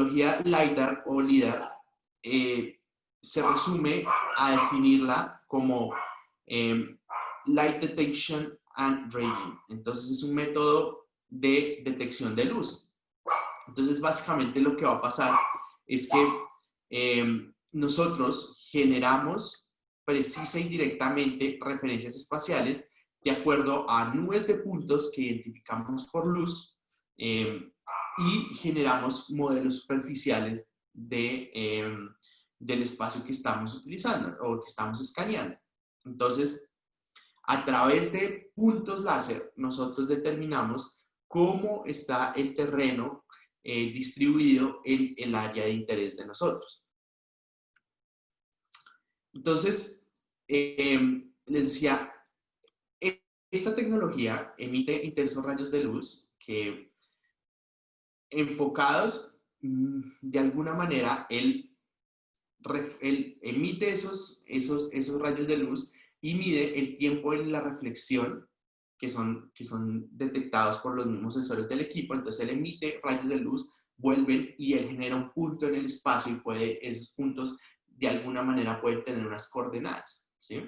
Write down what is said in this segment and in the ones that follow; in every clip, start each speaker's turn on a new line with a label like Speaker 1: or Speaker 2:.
Speaker 1: tecnología LiDAR o LIDAR se resume a definirla como Light Detection and Ranging. Entonces es un método de detección de luz. Entonces básicamente lo que va a pasar es que nosotros generamos precisa y directamente referencias espaciales de acuerdo a nubes de puntos que identificamos por luz y generamos modelos superficiales del espacio que estamos utilizando o que estamos escaneando. Entonces, a través de puntos láser, nosotros determinamos cómo está el terreno distribuido en el área de interés de nosotros. Entonces, les decía, esta tecnología emite intensos rayos de luz que, enfocados de alguna manera, él emite esos rayos de luz y mide el tiempo en la reflexión que son detectados por los mismos sensores del equipo. Entonces él emite rayos de luz, vuelven y él genera un punto en el espacio y esos puntos de alguna manera pueden tener unas coordenadas, ¿sí?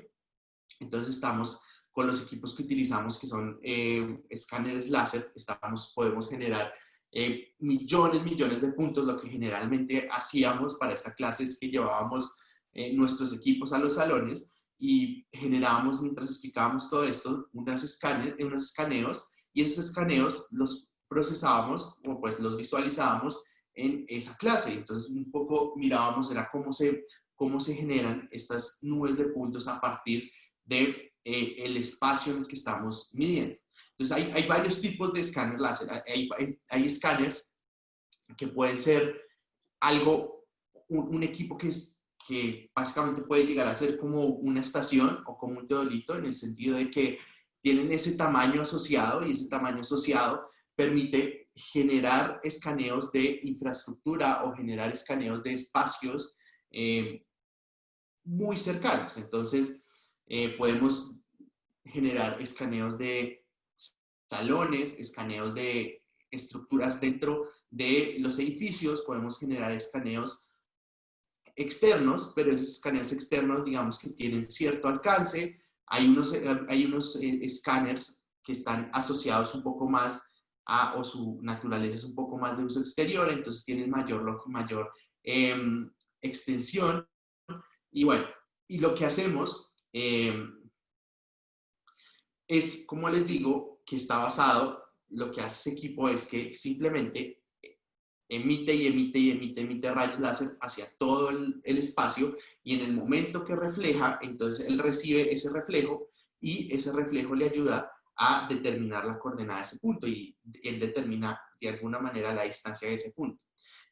Speaker 1: Entonces estamos con los equipos que utilizamos, que son escáneres láser, podemos generar millones de puntos. Lo que generalmente hacíamos para esta clase es que llevábamos nuestros equipos a los salones y generábamos, mientras explicábamos todo esto, unos escaneos, y esos escaneos los procesábamos o pues los visualizábamos en esa clase. Entonces un poco mirábamos era cómo se generan estas nubes de puntos a partir de el espacio en el que estamos midiendo. Entonces hay varios tipos de escáner láser. Hay escáneres que pueden ser un equipo que básicamente puede llegar a ser como una estación o como un teodolito, en el sentido de que tienen ese tamaño asociado, y ese tamaño asociado permite generar escaneos de infraestructura o generar escaneos de espacios muy cercanos. Entonces podemos generar escaneos de salones, escaneos de estructuras dentro de los edificios, podemos generar escaneos externos, pero esos escaneos externos, digamos que tienen cierto alcance. Hay unos escáneres que están asociados un poco más o su naturaleza es un poco más de uso exterior, entonces tienen mayor extensión. Y bueno, y lo que hacemos es, como les digo, que está basado, lo que hace ese equipo es que simplemente emite rayos láser hacia todo el espacio, y en el momento que refleja, entonces él recibe ese reflejo y ese reflejo le ayuda a determinar la coordenada de ese punto, y él determina de alguna manera la distancia de ese punto.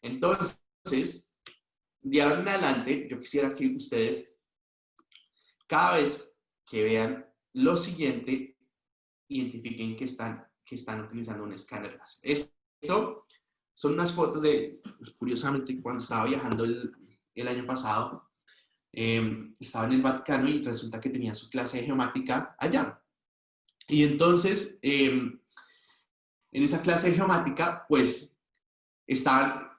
Speaker 1: Entonces, de ahora en adelante, yo quisiera que ustedes, cada vez que vean lo siguiente, identifiquen que están utilizando un escáner láser. Esto son unas fotos curiosamente, cuando estaba viajando el año pasado, estaba en el Vaticano y resulta que tenía su clase de geomática allá. Y entonces, en esa clase de geomática, pues, estaban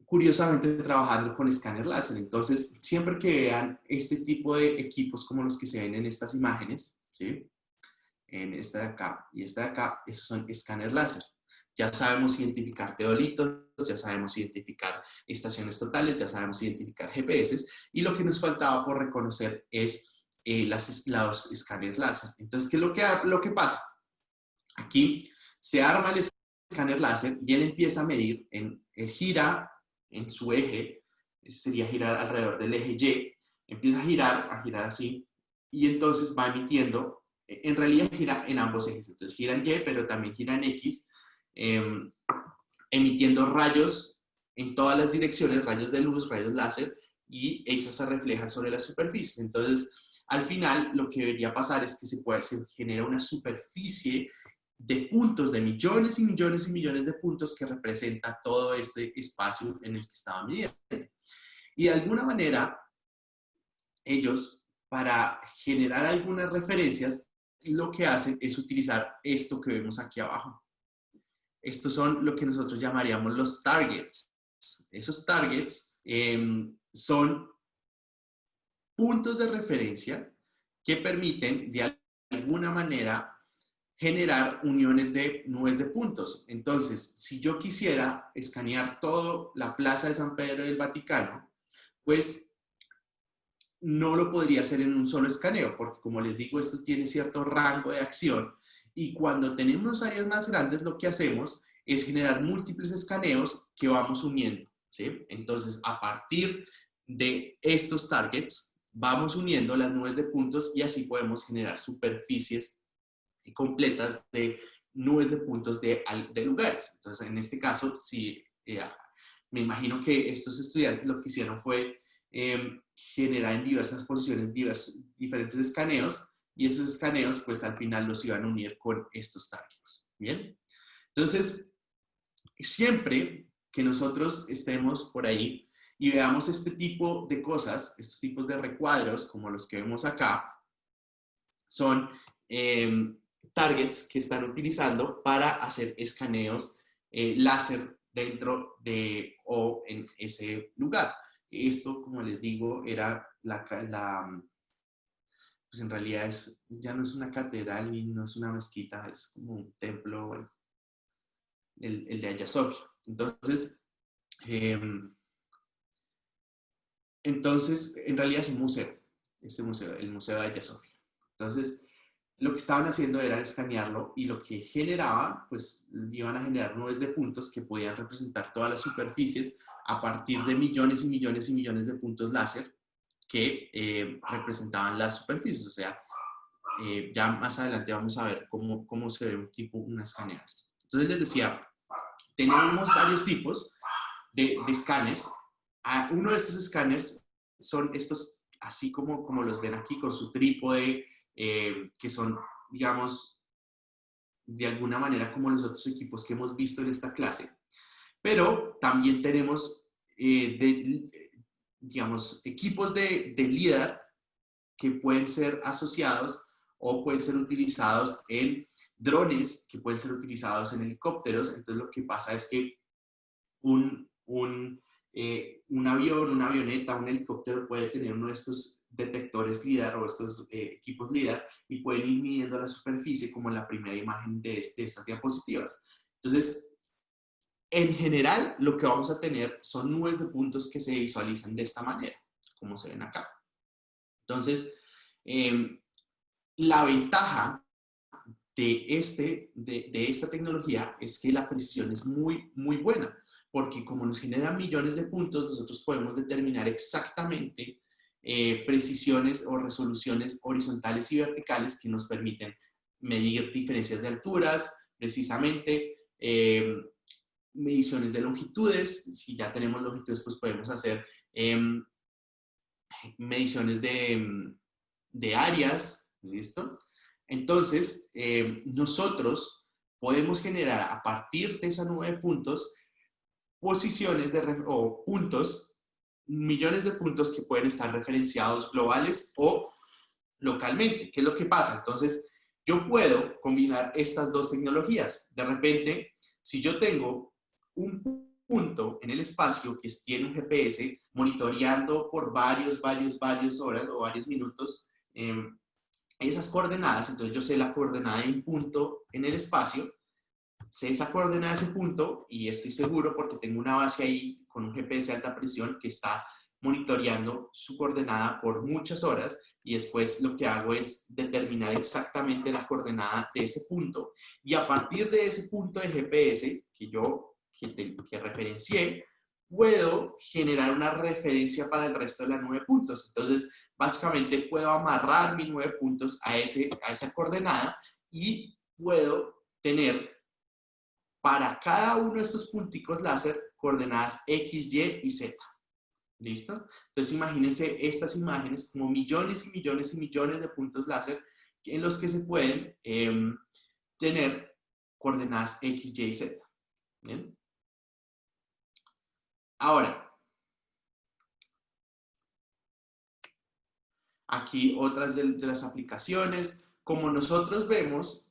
Speaker 1: curiosamente trabajando con escáner láser. Entonces, siempre que vean este tipo de equipos como los que se ven en estas imágenes, ¿sí? En esta de acá y esta de acá, esos son escáner láser. Ya sabemos identificar teodolitos, ya sabemos identificar estaciones totales, ya sabemos identificar GPS, y lo que nos faltaba por reconocer es los escáneres láser. Entonces, ¿qué es lo que pasa? Aquí se arma el escáner láser y él empieza a medir, él gira en su eje, sería girar alrededor del eje Y, empieza a girar así, y entonces va emitiendo, en realidad gira en ambos ejes, entonces gira en Y, pero también gira en X, emitiendo rayos en todas las direcciones, rayos de luz, rayos láser, y esas se reflejan sobre las superficies. Entonces, al final, lo que debería pasar es que se genera una superficie de puntos, de millones y millones y millones de puntos, que representa todo este espacio en el que estaba midiendo. Y de alguna manera, ellos, para generar algunas referencias, lo que hacen es utilizar esto que vemos aquí abajo. Estos son lo que nosotros llamaríamos los targets, Esos targets son puntos de referencia que permiten de alguna manera generar uniones de nubes de puntos. Entonces, si yo quisiera escanear toda la Plaza de San Pedro del Vaticano, pues no lo podría hacer en un solo escaneo, porque como les digo, esto tiene cierto rango de acción y cuando tenemos áreas más grandes, lo que hacemos es generar múltiples escaneos que vamos uniendo, ¿sí? Entonces, a partir de estos targets, vamos uniendo las nubes de puntos y así podemos generar superficies completas de nubes de puntos de lugares. Entonces, en este caso, si, me imagino que estos estudiantes lo que hicieron fue generar en diversas posiciones diferentes escaneos y esos escaneos pues al final los iban a unir con estos targets. Bien, entonces siempre que nosotros estemos por ahí y veamos este tipo de cosas, estos tipos de recuadros como los que vemos acá, son targets que están utilizando para hacer escaneos láser dentro de o en ese lugar. Esto, como les digo, era pues en realidad ya no es una catedral y no es una mezquita, es como un templo, bueno, el de Hagia Sophia. Entonces, en realidad es un museo, este museo, el Museo de Hagia Sophia. Entonces, lo que estaban haciendo era escanearlo y lo que generaba, pues iban a generar nubes de puntos que podían representar todas las superficies a partir de millones y millones y millones de puntos láser que representaban las superficies. O sea, ya más adelante vamos a ver cómo se ve un tipo, una escanea. Entonces les decía, tenemos varios tipos de escáneres. Uno de estos escáneres son estos, así como los ven aquí, con su trípode, que son, digamos, de alguna manera como los otros equipos que hemos visto en esta clase. Pero también tenemos, digamos, equipos de LIDAR que pueden ser asociados o pueden ser utilizados en drones, que pueden ser utilizados en helicópteros. Entonces lo que pasa es que un avión, una avioneta, un helicóptero puede tener uno de estos detectores LIDAR o estos equipos LIDAR y pueden ir midiendo la superficie como en la primera imagen de estas diapositivas. Entonces, en general, lo que vamos a tener son nubes de puntos que se visualizan de esta manera, como se ven acá. Entonces, la ventaja de esta tecnología es que la precisión es muy, muy buena, porque como nos generan millones de puntos, nosotros podemos determinar exactamente precisiones o resoluciones horizontales y verticales que nos permiten medir diferencias de alturas, precisamente, mediciones de longitudes. Si ya tenemos longitudes, pues podemos hacer mediciones de áreas, ¿listo? Entonces, nosotros podemos generar a partir de esa nube de puntos posiciones o puntos, millones de puntos que pueden estar referenciados globales o localmente. ¿Qué es lo que pasa? Entonces, yo puedo combinar estas dos tecnologías. De repente, si yo tengo un punto en el espacio que tiene un GPS monitoreando por varias horas o varios minutos esas coordenadas, entonces yo sé la coordenada de un punto en el espacio, sé esa coordenada de ese punto y estoy seguro porque tengo una base ahí con un GPS de alta presión que está monitoreando su coordenada por muchas horas y después lo que hago es determinar exactamente la coordenada de ese punto y a partir de ese punto de GPS que referencié, puedo generar una referencia para el resto de la nube de puntos. Entonces, básicamente puedo amarrar mi 9 puntos a esa coordenada y puedo tener para cada uno de estos punticos láser coordenadas X, Y y Z. ¿Listo? Entonces imagínense estas imágenes como millones y millones y millones de puntos láser en los que se pueden tener coordenadas X, Y y Z. ¿Bien? Ahora, aquí otras de las aplicaciones. Como nosotros vemos,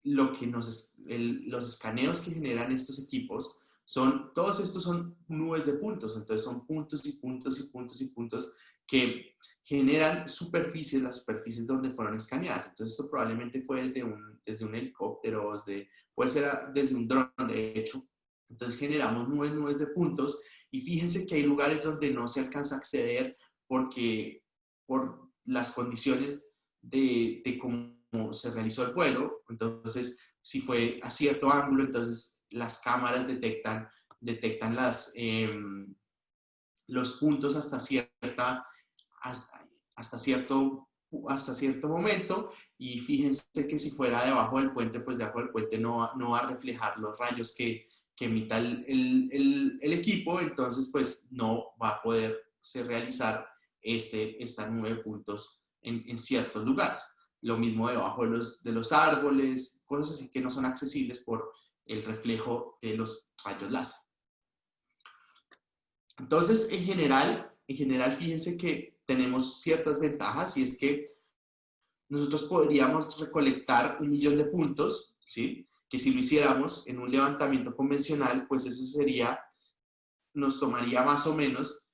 Speaker 1: los escaneos que generan estos equipos Todos estos son nubes de puntos, entonces son puntos y puntos y puntos y puntos que generan superficies, las superficies donde fueron escaneadas. Entonces esto probablemente fue desde un helicóptero, puede ser desde un dron, de hecho. Entonces generamos nubes de puntos y fíjense que hay lugares donde no se alcanza a acceder porque por las condiciones de cómo se realizó el vuelo. Entonces, si fue a cierto ángulo, entonces las cámaras detectan los puntos hasta cierto momento, y fíjense que si fuera debajo del puente, pues debajo del puente no va a reflejar los rayos que emita el equipo, entonces pues no va a poderse realizar esta nube de puntos en ciertos lugares. Lo mismo debajo de los árboles, cosas así que no son accesibles por el reflejo de los rayos láser. Entonces, en general, fíjense que tenemos ciertas ventajas, y es que nosotros podríamos recolectar 1 millón de puntos, ¿sí? Que si lo hiciéramos en un levantamiento convencional, pues eso nos tomaría más o menos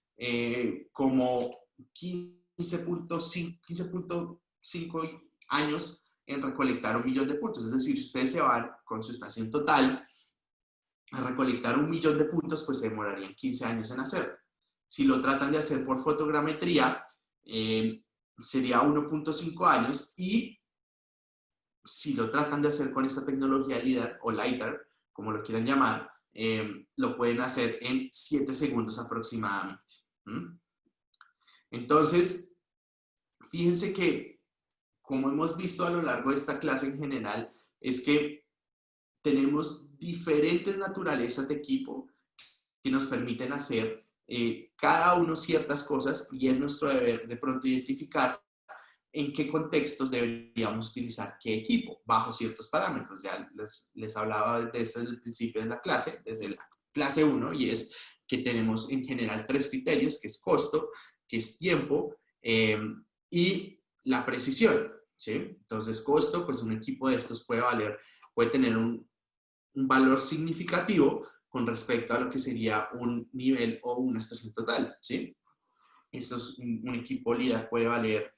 Speaker 1: como 15.5 años en recolectar 1 millón de puntos. Es decir, si ustedes se van con su estación total a recolectar 1 millón de puntos, pues se demorarían 15 años en hacerlo. Si lo tratan de hacer por fotogrametría, sería 1.5 años, y si lo tratan de hacer con esta tecnología LIDAR o LiDAR, como lo quieran llamar, lo pueden hacer en 7 segundos aproximadamente. Entonces, fíjense que, como hemos visto a lo largo de esta clase en general, es que tenemos diferentes naturalezas de equipo que nos permiten hacer cada uno ciertas cosas, y es nuestro deber de pronto identificar en qué contextos deberíamos utilizar qué equipo, bajo ciertos parámetros. Ya les hablaba de esto desde el principio de la clase, desde la clase 1, y es que tenemos en general 3 criterios, que es costo, que es tiempo, y la precisión, ¿sí? Entonces, costo, pues un equipo de estos puede tener un valor significativo con respecto a lo que sería un nivel o una estación total, ¿sí? Un equipo LIDAR puede valer,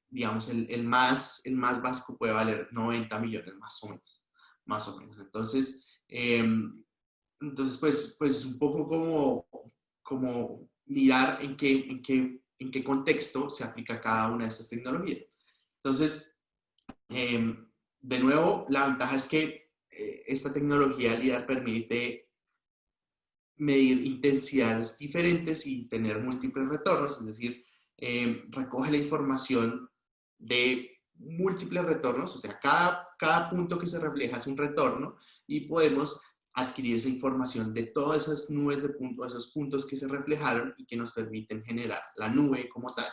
Speaker 1: digamos, el más básico puede valer 90 millones, más o menos. Entonces, pues es un poco como mirar en qué contexto se aplica cada una de estas tecnologías. Entonces, de nuevo, la ventaja es que esta tecnología LIDAR permite medir intensidades diferentes y tener múltiples retornos, es decir, recoge la información de múltiples retornos, o sea, cada punto que se refleja es un retorno, y podemos adquirir esa información de todas esas nubes de puntos, esos puntos que se reflejaron y que nos permiten generar la nube como tal.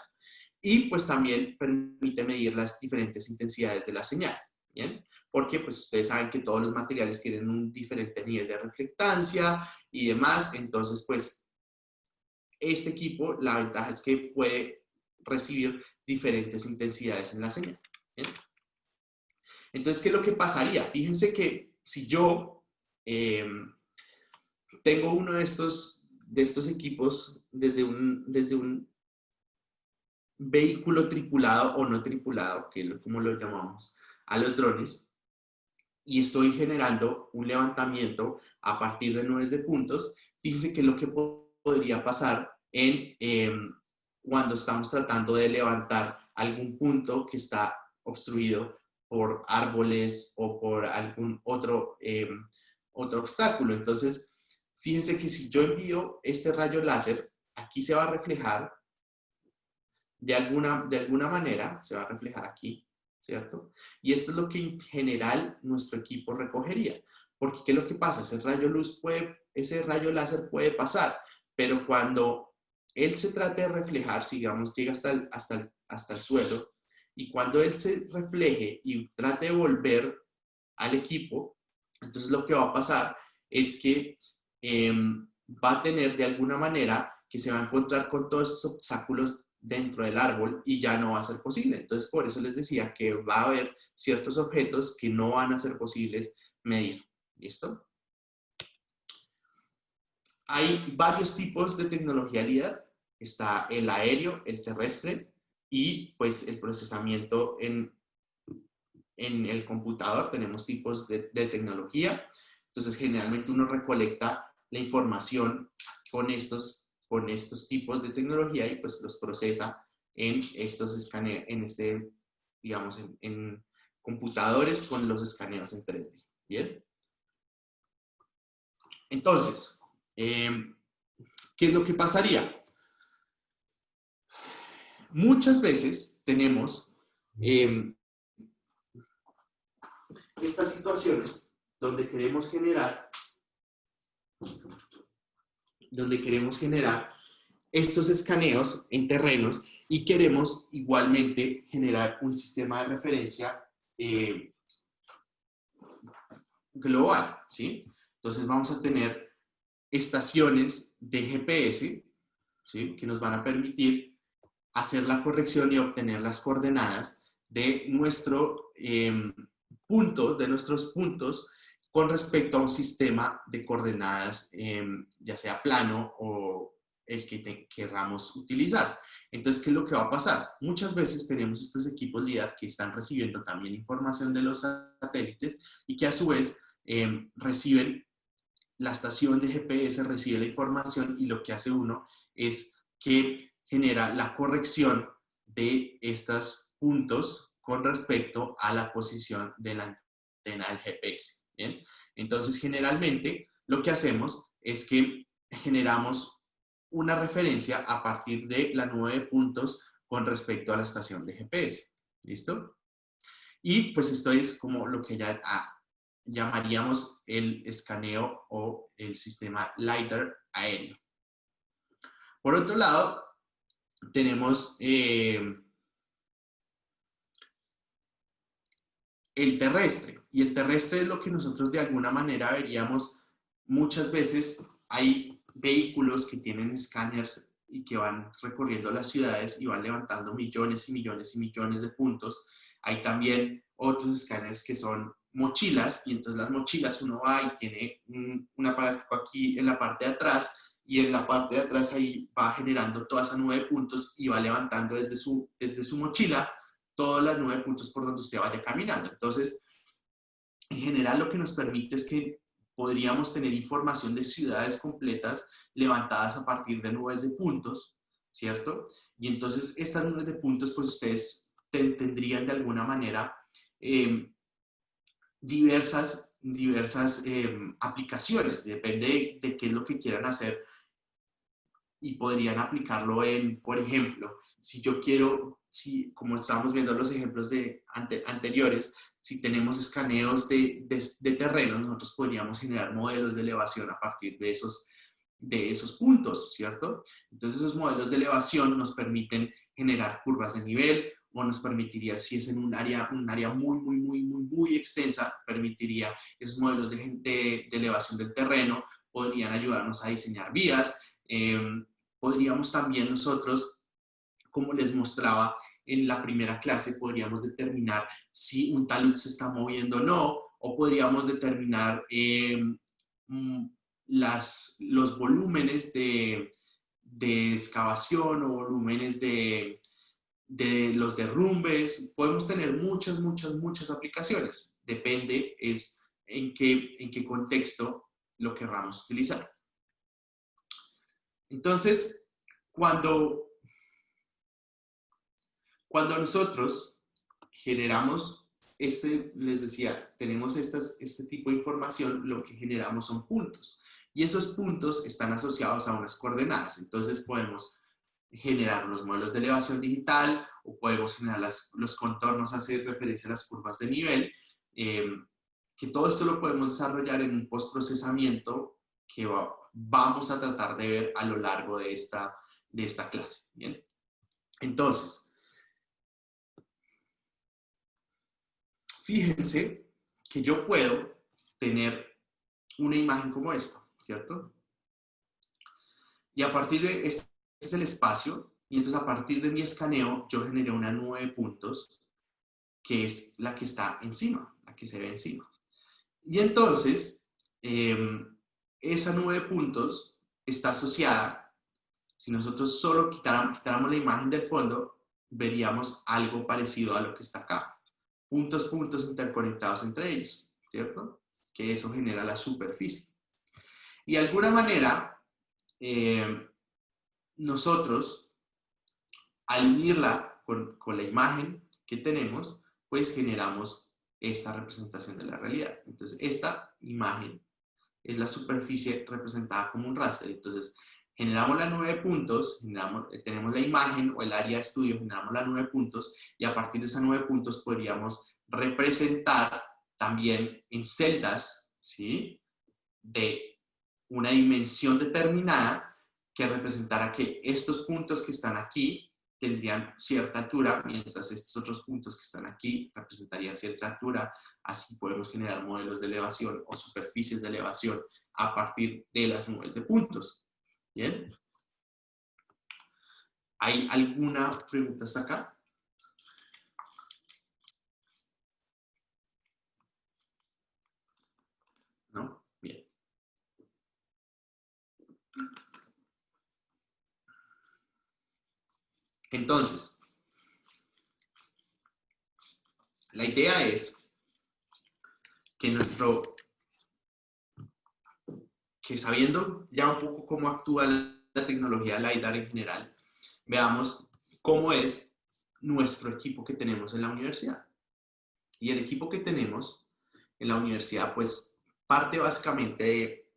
Speaker 1: Y pues también permite medir las diferentes intensidades de la señal, ¿bien? Porque pues ustedes saben que todos los materiales tienen un diferente nivel de reflectancia y demás, entonces pues este equipo, la ventaja es que puede recibir diferentes intensidades en la señal, ¿bien? Entonces, ¿qué es lo que pasaría? Fíjense que si yo tengo uno de estos equipos desde un vehículo tripulado o no tripulado, que es como lo llamamos a los drones, y estoy generando un levantamiento a partir de nubes de puntos, fíjense que lo que podría pasar cuando estamos tratando de levantar algún punto que está obstruido por árboles o por algún otro obstáculo. Entonces, fíjense que si yo envío este rayo láser, aquí se va a reflejar de alguna manera, se va a reflejar aquí, ¿cierto? Y esto es lo que en general nuestro equipo recogería. Porque, ¿qué es lo que pasa? Ese rayo láser puede pasar, pero cuando él se trate de reflejar, digamos, llega hasta el suelo, y cuando él se refleje y trate de volver al equipo, entonces lo que va a pasar es que va a tener de alguna manera que se va a encontrar con todos esos obstáculos dentro del árbol y ya no va a ser posible. Entonces, por eso les decía que va a haber ciertos objetos que no van a ser posibles medir. ¿Listo? Hay varios tipos de tecnología LIDAR. Está el aéreo, el terrestre y pues el procesamiento en el computador. Tenemos tipos de tecnología. Entonces, generalmente uno recolecta la información con estos tipos de tecnología y pues los procesa en estos escaneos, digamos, en computadores con los escaneos en 3D. ¿Bien? Entonces, ¿qué es lo que pasaría? Muchas veces tenemos estas situaciones donde queremos generar estos escaneos en terrenos y queremos igualmente generar un sistema de referencia global, ¿sí? Entonces vamos a tener estaciones de GPS, ¿sí? Que nos van a permitir hacer la corrección y obtener las coordenadas de nuestros puntos con respecto a un sistema de coordenadas, ya sea plano o el que querramos utilizar. Entonces, ¿qué es lo que va a pasar? Muchas veces tenemos estos equipos LIDAR que están recibiendo también información de los satélites y que a su vez reciben la estación de GPS, recibe la información y lo que hace uno es que genera la corrección de estos puntos con respecto a la posición de la antena del GPS. ¿Bien? Entonces, generalmente lo que hacemos es que generamos una referencia a partir de la nube de puntos con respecto a la estación de GPS. ¿Listo? Y pues esto es como lo que ya llamaríamos el escaneo o el sistema LiDAR aéreo. Por otro lado, tenemos el terrestre. Y el terrestre es lo que nosotros de alguna manera veríamos muchas veces. Hay vehículos que tienen escáneres y que van recorriendo las ciudades y van levantando millones y millones y millones de puntos. Hay también otros escáneres que son mochilas, y entonces las mochilas uno va y tiene un aparato aquí en la parte de atrás, y en la parte de atrás ahí va generando toda esa nube de puntos y va levantando desde su mochila todas las 9 puntos por donde usted vaya caminando. Entonces, en general lo que nos permite es que podríamos tener información de ciudades completas levantadas a partir de nubes de puntos, ¿cierto? Y entonces estas nubes de puntos, pues ustedes tendrían de alguna manera diversas aplicaciones, depende de qué es lo que quieran hacer, y podrían aplicarlo en, por ejemplo, si yo quiero, como estábamos viendo los ejemplos anteriores, si tenemos escaneos de terreno, nosotros podríamos generar modelos de elevación a partir de esos puntos, ¿cierto? Entonces esos modelos de elevación nos permiten generar curvas de nivel, o nos permitiría, si es en un área muy, muy, muy, muy, muy extensa, permitiría esos modelos de elevación del terreno, podrían ayudarnos a diseñar vías. Podríamos también nosotros, como les mostraba en la primera clase, podríamos determinar si un talud se está moviendo o no, o podríamos determinar los volúmenes de excavación o volúmenes de los derrumbes. Podemos tener muchas, muchas, muchas aplicaciones. Depende es en qué contexto lo querramos utilizar. Entonces, cuando nosotros generamos les decía, tenemos este tipo de información, lo que generamos son puntos. Y esos puntos están asociados a unas coordenadas. Entonces podemos generar unos modelos de elevación digital, o podemos generar los contornos, hacer referencia a las curvas de nivel, que todo esto lo podemos desarrollar en un postprocesamiento que vamos a tratar de ver a lo largo de esta clase. ¿Bien? Entonces, fíjense que yo puedo tener una imagen como esta, ¿cierto? Y a partir de este es el espacio, y entonces a partir de mi escaneo yo generé una nube de puntos que es la que está encima, la que se ve encima. Y entonces, esa nube de puntos está asociada, si nosotros solo quitáramos la imagen del fondo, veríamos algo parecido a lo que está acá. Puntos interconectados entre ellos, ¿cierto? Que eso genera la superficie. Y de alguna manera, nosotros, al unirla con la imagen que tenemos, pues generamos esta representación de la realidad. Entonces, esta imagen es la superficie representada como un raster. Entonces, generamos la nube de puntos, tenemos la imagen o el área de estudio, generamos la nube de puntos y a partir de esa nube de puntos podríamos representar también en celdas, ¿sí?, de una dimensión determinada que representara que estos puntos que están aquí tendrían cierta altura, mientras estos otros puntos que están aquí representarían cierta altura. Así podemos generar modelos de elevación o superficies de elevación a partir de las nubes de puntos. ¿Bien? ¿Hay alguna pregunta hasta acá? ¿No? Bien. Entonces, la idea es que sabiendo ya un poco cómo actúa la tecnología LiDAR en general, veamos cómo es nuestro equipo que tenemos en la universidad. Y el equipo que tenemos en la universidad, pues, parte básicamente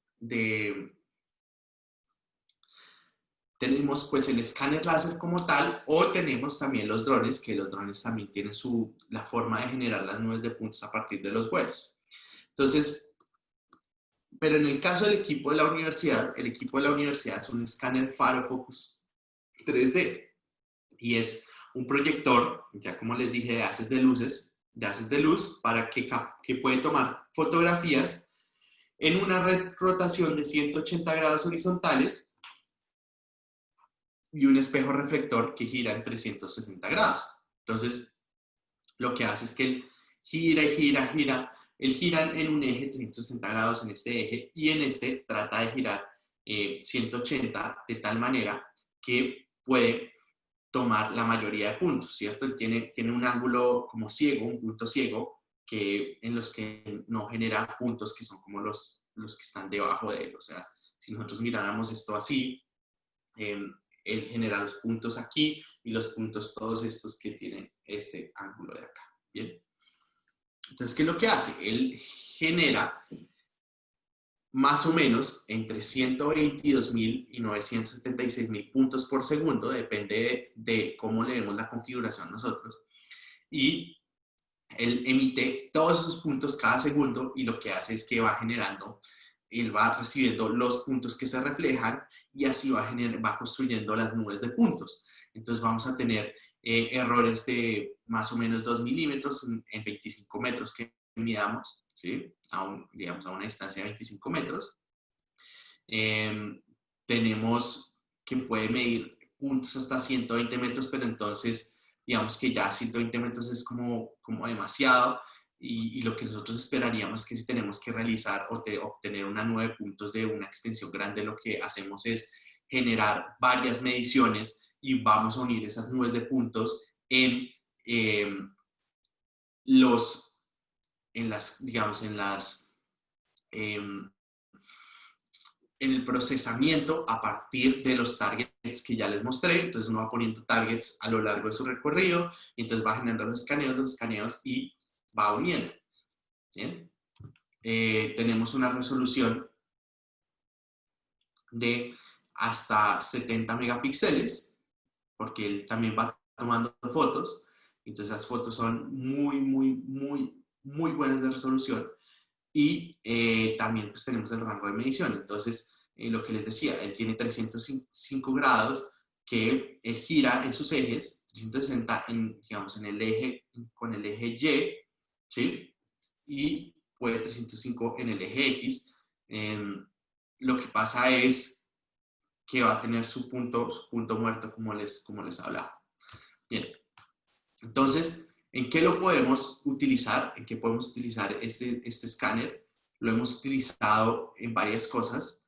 Speaker 1: tenemos pues el escáner láser como tal, o tenemos también los drones, que los drones también tienen la forma de generar las nubes de puntos a partir de los vuelos. Entonces, pero en el caso del equipo de la universidad, el equipo de la universidad es un escáner Faro Focus 3D y es un proyector, ya como les dije, de haces de luz, para que puede tomar fotografías en una rotación de 180 grados horizontales y un espejo reflector que gira en 360 grados. Entonces, lo que hace es que él gira y gira. Él gira en un eje 360 grados en este eje y en este trata de girar 180 de tal manera que puede tomar la mayoría de puntos, ¿cierto? Él tiene un ángulo como ciego, un punto ciego, en los que no genera puntos que son como los que están debajo de él. O sea, si nosotros miráramos esto así, él genera los puntos aquí y los puntos todos estos que tienen este ángulo de acá. ¿Bien? Entonces, ¿qué es lo que hace? Él genera más o menos entre 122.000 y 976.000 puntos por segundo, depende de cómo le demos la configuración nosotros. Y él emite todos esos puntos cada segundo y lo que hace es que él va recibiendo los puntos que se reflejan y así va construyendo las nubes de puntos. Entonces vamos a tener errores de más o menos 2 milímetros en 25 metros que midamos, ¿sí? Digamos, a una distancia de 25 metros. Tenemos que puede medir puntos hasta 120 metros, pero entonces digamos que ya 120 metros es como demasiado. Y lo que nosotros esperaríamos es que si tenemos que realizar o obtener una nube de puntos de una extensión grande, lo que hacemos es generar varias mediciones y vamos a unir esas nubes de puntos en el procesamiento a partir de los targets que ya les mostré. Entonces uno va poniendo targets a lo largo de su recorrido y entonces va generando los escaneos y va uniendo. ¿Bien? Tenemos una resolución de hasta 70 megapíxeles, porque él también va tomando fotos. Entonces las fotos son muy buenas de resolución. Y también pues tenemos el rango de medición. Entonces, lo que les decía, él tiene 305 grados que él gira en sus ejes, 360 digamos, con el eje Y, ¿sí? Y puede 305 en el eje X. Lo que pasa es que va a tener su punto muerto, como les hablaba. Bien. Entonces, ¿en qué lo podemos utilizar? ¿En qué podemos utilizar este escáner? Lo hemos utilizado en varias cosas.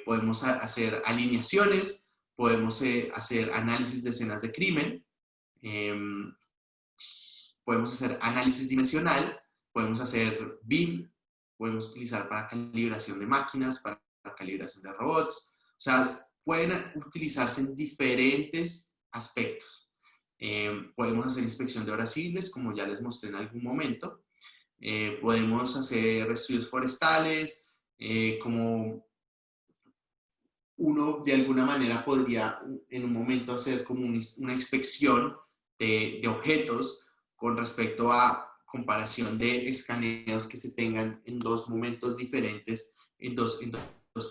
Speaker 1: Podemos hacer alineaciones, podemos hacer análisis de escenas de crimen, podemos hacer análisis dimensional, podemos hacer BIM, podemos utilizar para calibración de máquinas, para calibración de robots. O sea, pueden utilizarse en diferentes aspectos. Podemos hacer inspección de obras civiles, como ya les mostré en algún momento. Podemos hacer estudios forestales, como uno de alguna manera podría en un momento hacer como una inspección de objetos con respecto a comparación de escaneos que se tengan en dos momentos diferentes, en dos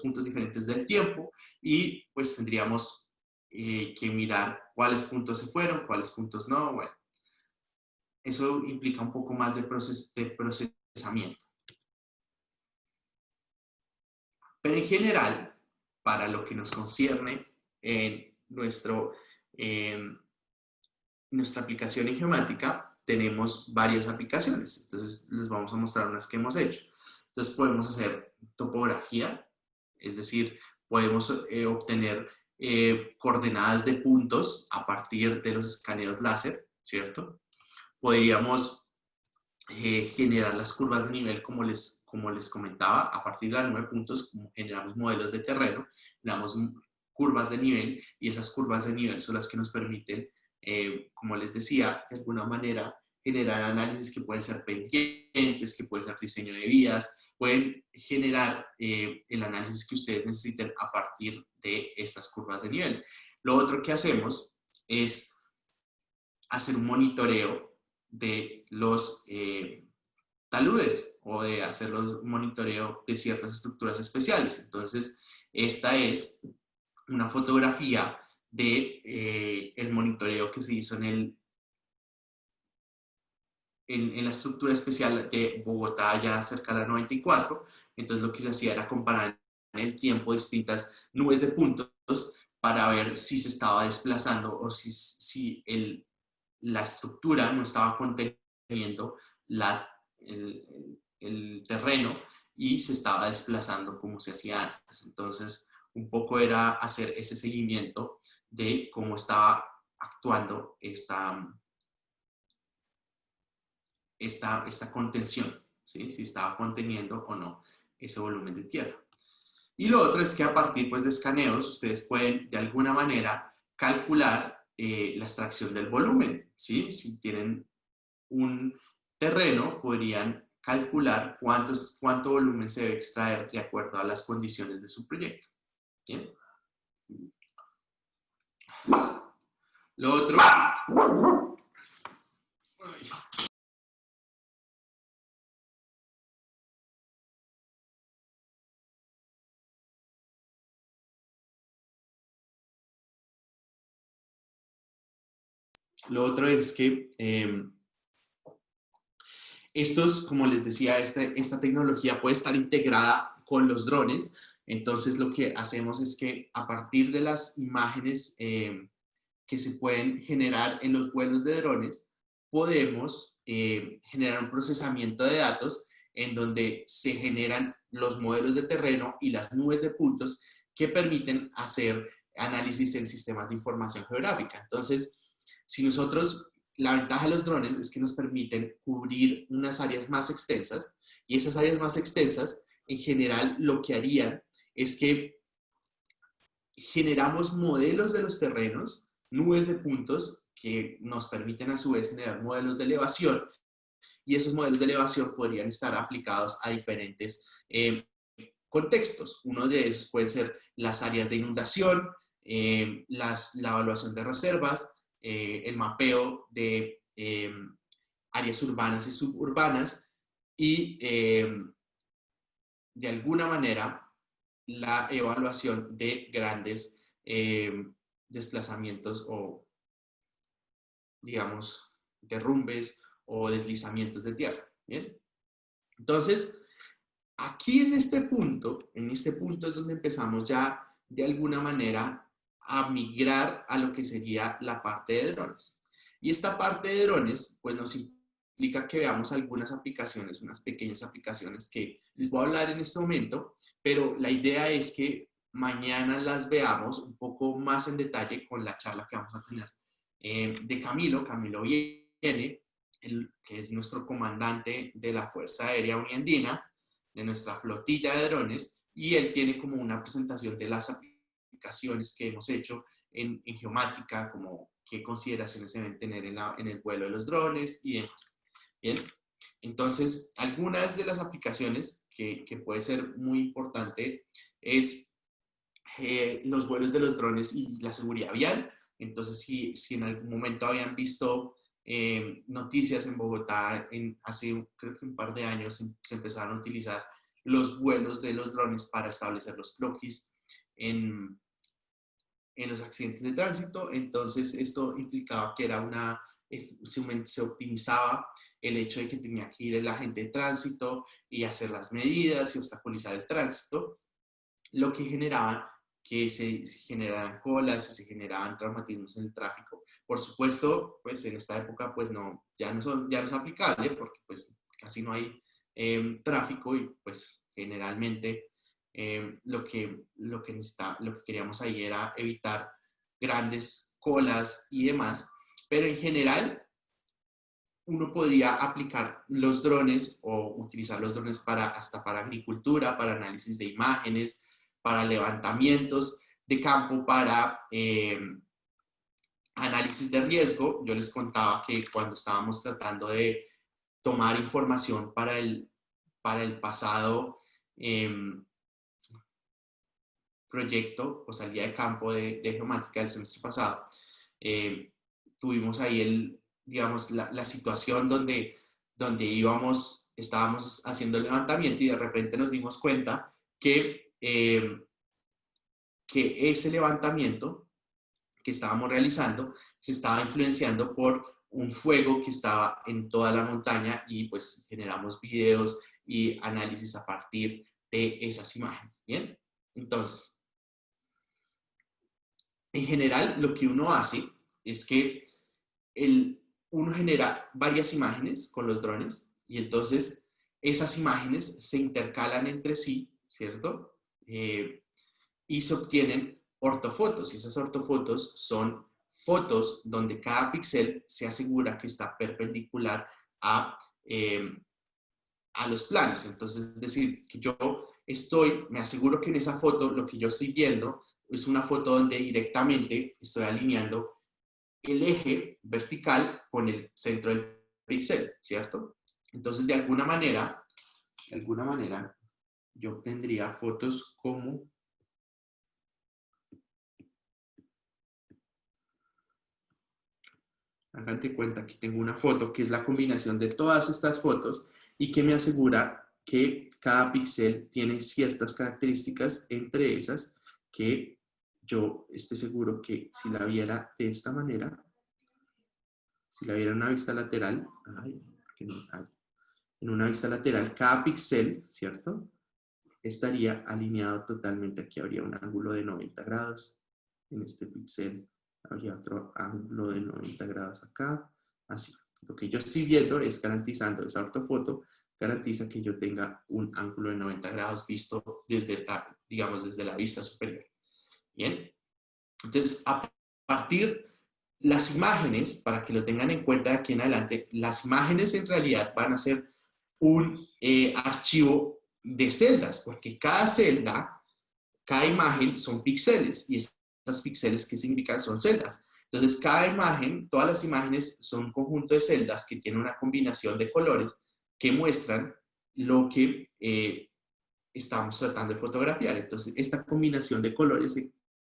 Speaker 1: puntos diferentes del tiempo, y pues tendríamos que mirar cuáles puntos se fueron, cuáles puntos no. Bueno, eso implica un poco más de procesamiento. Pero en general, para lo que nos concierne en nuestra aplicación en geomática, tenemos varias aplicaciones. Entonces, les vamos a mostrar unas que hemos hecho. Entonces, podemos hacer topografía, es decir, podemos obtener coordenadas de puntos a partir de los escaneos láser, ¿cierto? Podríamos generar las curvas de nivel como les comentaba, a partir de las 9 puntos generamos modelos de terreno, generamos curvas de nivel, y esas curvas de nivel son las que nos permiten, como les decía, de alguna manera generar análisis que pueden ser pendientes, que pueden ser diseño de vías, pueden generar el análisis que ustedes necesiten a partir de estas curvas de nivel. Lo otro que hacemos es hacer un monitoreo de los taludes, o de hacer los monitoreo de ciertas estructuras especiales. Entonces, esta es una fotografía de el monitoreo que se hizo en la estructura especial de Bogotá, ya cerca de la 94. Entonces, lo que se hacía era comparar en el tiempo distintas nubes de puntos para ver si se estaba desplazando o si la estructura no estaba conteniendo el terreno y se estaba desplazando como se hacía antes. Entonces, un poco era hacer ese seguimiento de cómo estaba actuando esta contención, ¿sí? Si estaba conteniendo o no ese volumen de tierra. Y lo otro es que a partir pues, de escaneos, ustedes pueden de alguna manera calcular la extracción del volumen, ¿sí? Si tienen un terreno, podrían calcular cuánto volumen se debe extraer de acuerdo a las condiciones de su proyecto. ¿Bien? Lo otro... Lo otro es que como les decía, esta tecnología puede estar integrada con los drones. Entonces, lo que hacemos es que a partir de las imágenes que se pueden generar en los vuelos de drones, podemos generar un procesamiento de datos en donde se generan los modelos de terreno y las nubes de puntos que permiten hacer análisis en sistemas de información geográfica. Entonces, la ventaja de los drones es que nos permiten cubrir unas áreas más extensas, y esas áreas más extensas, en general, lo que harían es que generamos modelos de los terrenos, nubes de puntos, que nos permiten a su vez generar modelos de elevación, y esos modelos de elevación podrían estar aplicados a diferentes contextos. Uno de esos pueden ser las áreas de inundación, la evaluación de reservas, el mapeo de áreas urbanas y suburbanas, y de alguna manera la evaluación de grandes desplazamientos o, digamos, derrumbes o deslizamientos de tierra. ¿Bien? Entonces, aquí en este punto es donde empezamos ya de alguna manera a migrar a lo que sería la parte de drones. Y esta parte de drones, pues nos implica que veamos algunas aplicaciones, unas pequeñas aplicaciones que les voy a hablar en este momento, pero la idea es que mañana las veamos un poco más en detalle con la charla que vamos a tener de Camilo. Camilo viene, que es nuestro comandante de la Fuerza Aérea Uniandina, de nuestra flotilla de drones, y él tiene como una presentación de las aplicaciones que hemos hecho en geomática, como qué consideraciones se deben tener en el vuelo de los drones y demás. Bien, entonces, algunas de las aplicaciones que puede ser muy importante es los vuelos de los drones y la seguridad vial. Entonces, si en algún momento habían visto noticias en Bogotá, hace creo que un par de años se empezaron a utilizar los vuelos de los drones para establecer los croquis en los accidentes de tránsito. Entonces, esto implicaba que era se optimizaba el hecho de que tenía que ir el agente de tránsito y hacer las medidas y obstaculizar el tránsito, lo que generaba que se generaran colas y se generaban traumatismos en el tráfico. Por supuesto, pues en esta época pues ya no es aplicable porque pues casi no hay tráfico y pues generalmente lo que queríamos ahí era evitar grandes colas y demás, pero en general uno podría aplicar los drones o utilizar los drones hasta para agricultura, para análisis de imágenes, para levantamientos de campo, para análisis de riesgo. Yo les contaba que cuando estábamos tratando de tomar información para el pasado proyecto o salida de campo de geomática del semestre pasado, tuvimos ahí digamos, la situación donde estábamos haciendo el levantamiento y de repente nos dimos cuenta que ese levantamiento que estábamos realizando se estaba influenciando por un fuego que estaba en toda la montaña y pues generamos videos y análisis a partir de esas imágenes. Bien, entonces, en general lo que uno hace es que uno genera varias imágenes con los drones y entonces esas imágenes se intercalan entre sí, ¿cierto? Y se obtienen ortofotos, y esas ortofotos son fotos donde cada píxel se asegura que está perpendicular a los planos. Entonces, es decir, que yo me aseguro que en esa foto lo que yo estoy viendo es una foto donde directamente estoy alineando el eje vertical con el centro del píxel, ¿cierto? Entonces, de alguna manera, yo obtendría fotos como hagan de cuenta que tengo una foto que es la combinación de todas estas fotos y que me asegura que cada píxel tiene ciertas características, entre esas que yo estoy seguro que si la viera de esta manera, si la viera en una vista lateral, en una vista lateral, cada píxel, ¿cierto? Estaría alineado totalmente. Aquí habría un ángulo de 90 grados. En este píxel habría otro ángulo de 90 grados acá. Así. Lo que yo estoy viendo es garantizando, esa ortofoto garantiza que yo tenga un ángulo de 90 grados visto desde, digamos, desde la vista superior. Bien. Entonces, a partir las imágenes, para que lo tengan en cuenta de aquí en adelante, las imágenes en realidad van a ser un archivo de celdas, porque cada celda, cada imagen son píxeles, y esas píxeles, ¿qué significan? Son celdas. Entonces, cada imagen, todas las imágenes son un conjunto de celdas que tienen una combinación de colores que muestran lo que estamos tratando de fotografiar. Entonces, esta combinación de colores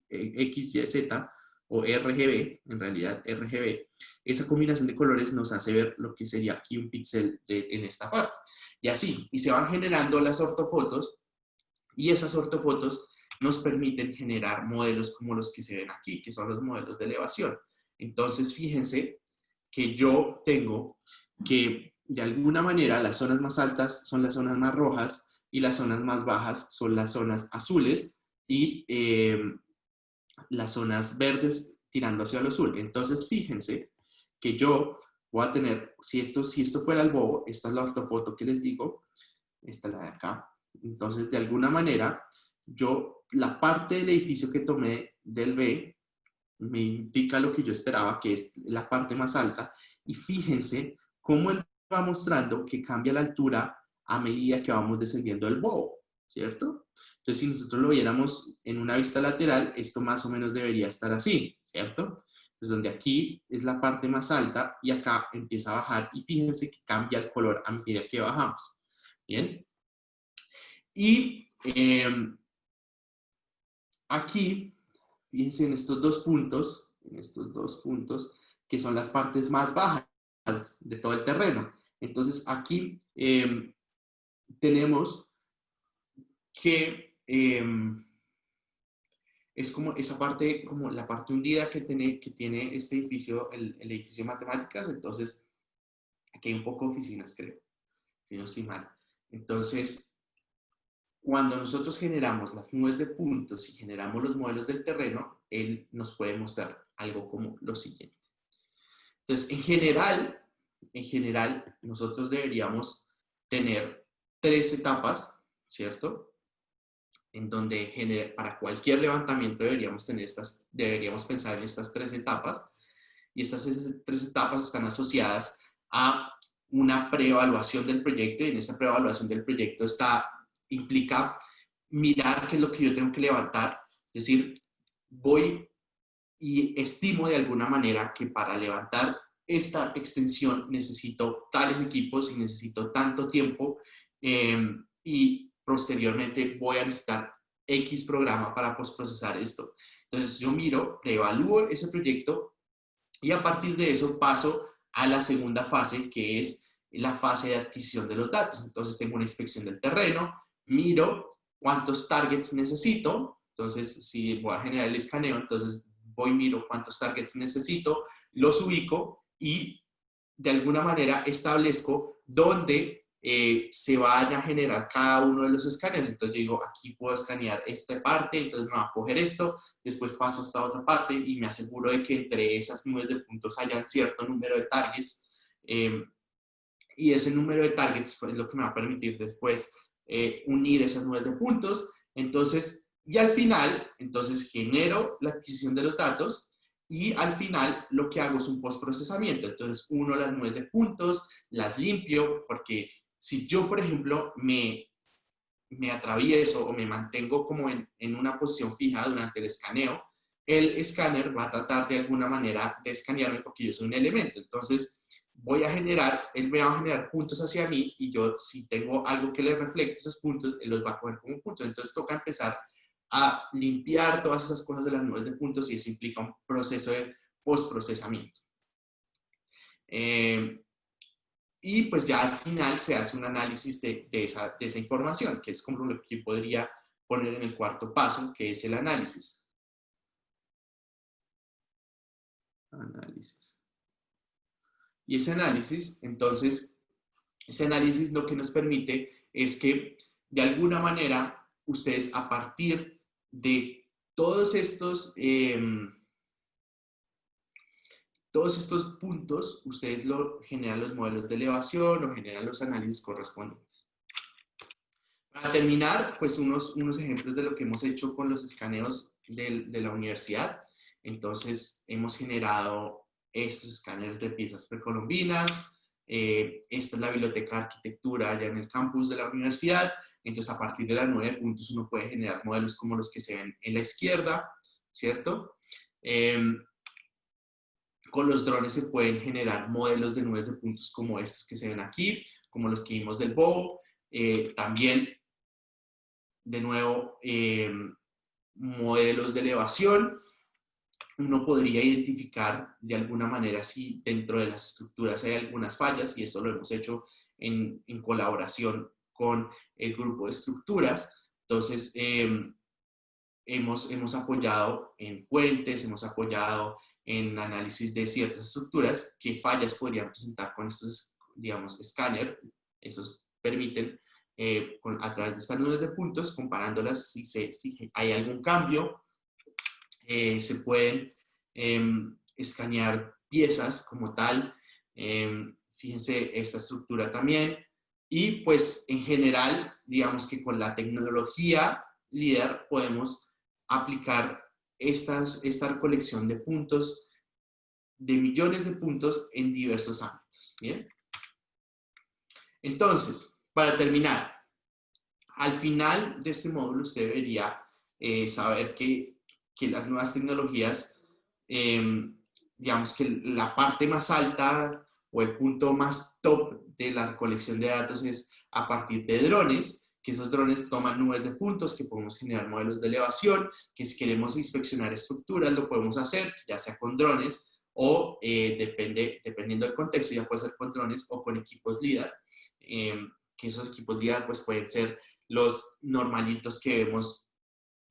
Speaker 1: X, Y, Z, o RGB, en realidad RGB, esa combinación de colores nos hace ver lo que sería aquí un píxel en esta parte. Y así, y se van generando las ortofotos, y esas ortofotos nos permiten generar modelos como los que se ven aquí, que son los modelos de elevación. Entonces, fíjense que yo tengo que, de alguna manera, las zonas más altas son las zonas más rojas y las zonas más bajas son las zonas azules y las zonas verdes tirando hacia el azul. Entonces, fíjense que yo voy a tener, si esto fuera el bobo, esta es la ortofoto que les digo, esta es la de acá. Entonces, de alguna manera, yo, la parte del edificio que tomé del B, me indica lo que yo esperaba, que es la parte más alta, y fíjense cómo él va mostrando que cambia la altura a medida que vamos descendiendo el bobo, ¿cierto? Entonces, si nosotros lo viéramos en una vista lateral, esto más o menos debería estar así, ¿cierto? Entonces, donde aquí es la parte más alta y acá empieza a bajar, y fíjense que cambia el color a medida que bajamos, ¿bien? Y aquí, fíjense en estos dos puntos, que son las partes más bajas de todo el terreno. Entonces, aquí tenemos que es como esa parte, como la parte hundida que tiene este edificio, el edificio de matemáticas. Entonces, aquí hay un poco de oficinas, creo, si no estoy mal. Entonces, cuando nosotros generamos las nubes de puntos y generamos los modelos del terreno, él nos puede mostrar algo como lo siguiente. Entonces, en general, nosotros deberíamos tener 3 etapas, ¿cierto? En donde para cualquier levantamiento deberíamos pensar en estas 3 etapas, y estas 3 etapas están asociadas a una preevaluación del proyecto, y en esa preevaluación del proyecto implica mirar qué es lo que yo tengo que levantar, es decir, voy y estimo de alguna manera que para levantar esta extensión necesito tales equipos y necesito tanto tiempo, y posteriormente voy a necesitar X programa para postprocesar esto. Entonces yo miro, preevalúo ese proyecto y a partir de eso paso a la segunda fase, que es la fase de adquisición de los datos. Entonces tengo una inspección del terreno, miro cuántos targets necesito. Entonces, si voy a generar el escaneo, entonces miro cuántos targets necesito, los ubico y de alguna manera establezco dónde se van a generar cada uno de los escaneos. Entonces yo digo, aquí puedo escanear esta parte, entonces me va a coger esto, después paso a esta otra parte y me aseguro de que entre esas nubes de puntos hayan cierto número de targets, y ese número de targets es lo que me va a permitir después unir esas nubes de puntos. Entonces, y al final, entonces genero la adquisición de los datos, y al final lo que hago es un postprocesamiento. Entonces, uno las nubes de puntos, las limpio, porque si yo, por ejemplo, me atravieso o me mantengo como en una posición fija durante el escaneo, el escáner va a tratar de alguna manera de escanearme porque yo soy un elemento. Entonces, él me va a generar puntos hacia mí, y yo, si tengo algo que le refleje esos puntos, él los va a coger como puntos. Entonces, toca empezar a limpiar todas esas cosas de las nubes de puntos, y eso implica un proceso de postprocesamiento. Y pues ya al final se hace un análisis de esa información, que es como lo que podría poner en el cuarto paso, que es el análisis. Y ese análisis, entonces, lo que nos permite es que de alguna manera ustedes, a partir de todos estos puntos, ustedes generan los modelos de elevación o generan los análisis correspondientes. Para terminar, pues unos ejemplos de lo que hemos hecho con los escaneos de la universidad. Entonces, hemos generado estos escáneres de piezas precolombinas. Esta es la biblioteca de arquitectura allá en el campus de la universidad. Entonces, a partir de las 9 puntos, uno puede generar modelos como los que se ven en la izquierda, ¿cierto? Con los drones se pueden generar modelos de nubes de puntos como estos que se ven aquí, como los que vimos del bobo. También, de nuevo, modelos de elevación. Uno podría identificar de alguna manera si dentro de las estructuras hay algunas fallas, y eso lo hemos hecho en colaboración con el grupo de estructuras. Entonces, hemos apoyado en puentes, hemos apoyado en análisis de ciertas estructuras, qué fallas podrían presentar con estos, digamos, escáner. Esos permiten, a través de estas nubes de puntos, comparándolas, si hay algún cambio, se pueden escanear piezas como tal, Fíjense esta estructura también. Y pues en general, digamos que con la tecnología LIDAR podemos aplicar esta colección de puntos, de millones de puntos en diversos ámbitos. ¿Bien? Entonces, para terminar, al final de este módulo usted debería saber que las nuevas tecnologías, digamos que la parte más alta o el punto más top de la recolección de datos es a partir de drones, que esos drones toman nubes de puntos, que podemos generar modelos de elevación, que si queremos inspeccionar estructuras lo podemos hacer, ya sea con drones o dependiendo del contexto, ya puede ser con drones o con equipos LIDAR, que esos equipos LIDAR pues pueden ser los normalitos que vemos,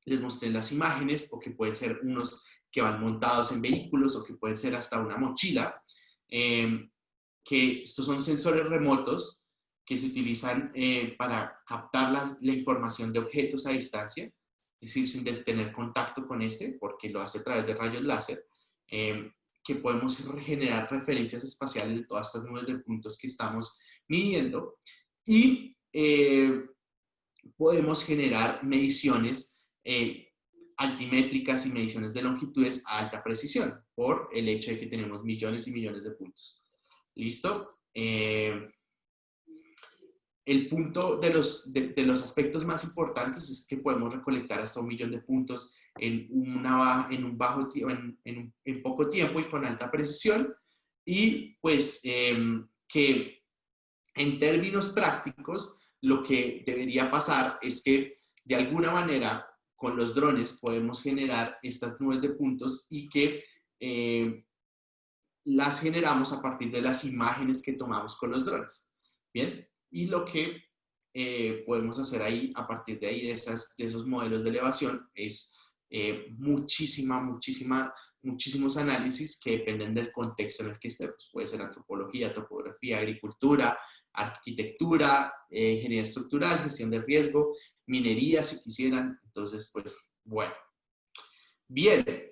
Speaker 1: les mostré en las imágenes, o que pueden ser unos que van montados en vehículos, o que pueden ser hasta una mochila, que estos son sensores remotos que se utilizan para captar la información de objetos a distancia, es decir, sin tener contacto con porque lo hace a través de rayos láser, que podemos generar referencias espaciales de todas estas nubes de puntos que estamos midiendo, y podemos generar mediciones altimétricas y mediciones de longitudes a alta precisión, por el hecho de que tenemos millones y millones de puntos. ¿Listo? El punto de los aspectos más importantes es que podemos recolectar hasta 1 millón de puntos en poco tiempo y con alta precisión, y pues que en términos prácticos lo que debería pasar es que de alguna manera con los drones podemos generar estas nubes de puntos y que las generamos a partir de las imágenes que tomamos con los drones. Bien, y lo que podemos hacer ahí, a partir de ahí, de esos modelos de elevación, es muchísimos análisis que dependen del contexto en el que estemos. Puede ser antropología, topografía, agricultura, arquitectura, ingeniería estructural, gestión de riesgo, minería, si quisieran. Entonces, pues, bueno. Bien,